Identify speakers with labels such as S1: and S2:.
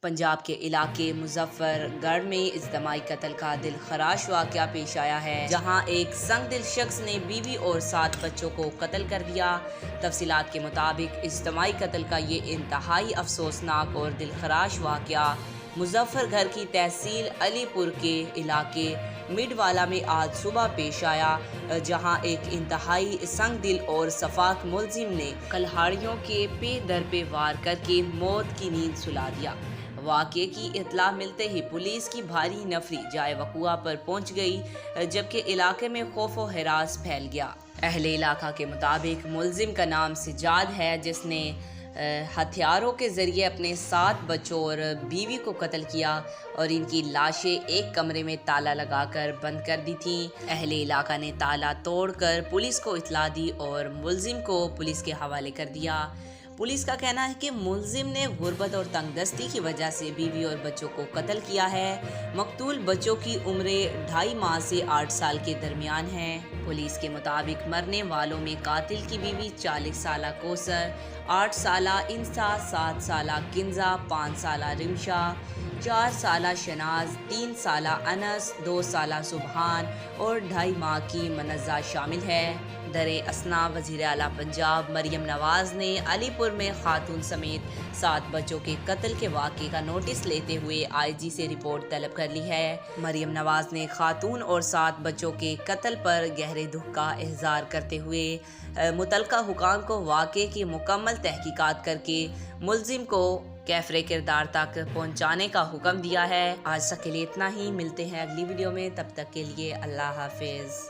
S1: پنجاب کے علاقے مظفر گڑھ میں اجتماعی قتل کا دل خراش واقعہ پیش آیا ہے، جہاں ایک سنگ دل شخص نے بیوی اور 7 بچوں کو قتل کر دیا۔ تفصیلات کے مطابق اجتماعی قتل کا یہ انتہائی افسوسناک اور دل خراش واقعہ مظفر گڑھ کی تحصیل علی پور کے علاقے مڈوالا میں آج صبح پیش آیا، جہاں ایک انتہائی سنگ دل اور شفاق ملزم نے کلہاڑیوں کے پے در پہ وار کر کے موت کی نیند سلا دیا۔ واقعے کی اطلاع ملتے ہی پولیس کی بھاری نفری جائے وقوع پر پہنچ گئی، جبکہ علاقے میں خوف و ہراس پھیل گیا۔ اہل علاقہ کے مطابق ملزم کا نام سجاد ہے، جس نے ہتھیاروں کے ذریعے اپنے 7 بچوں اور بیوی کو قتل کیا اور ان کی لاشیں ایک کمرے میں تالا لگا کر بند کر دی تھیں۔ اہل علاقہ نے تالا توڑ کر پولیس کو اطلاع دی اور ملزم کو پولیس کے حوالے کر دیا۔ پولیس کا کہنا ہے کہ ملزم نے غربت اور تنگ دستی کی وجہ سے بیوی اور بچوں کو قتل کیا ہے۔ مقتول بچوں کی عمریں 2.5 ماہ سے 8 سال کے درمیان ہیں۔ پولیس کے مطابق مرنے والوں میں قاتل کی بیوی 40 سالہ کوثر، 8 سالہ انسا، 7 سالہ کنزا، 5 سالہ رمشا، 4 سالہ شناز، 3 سالہ انس، 2 سالہ سبحان اور 2.5 ماہ کی منزہ شامل ہے۔ در اثنا وزیر اعلیٰ پنجاب مریم نواز نے علی پور میں خاتون سمیت 7 بچوں کے قتل کے واقعے کا نوٹس لیتے ہوئے IG سے رپورٹ طلب کر لی ہے۔ مریم نواز نے خاتون اور 7 بچوں کے قتل پر گہرے دکھ کا اظہار کرتے ہوئے متعلقہ حکام کو واقعے کی مکمل تحقیقات کر کے ملزم کو کیفر کردار تک پہنچانے کا حکم دیا ہے۔ آج تک کے لیے اتنا ہی، ملتے ہیں اگلی ویڈیو میں، تب تک کے لیے اللہ حافظ۔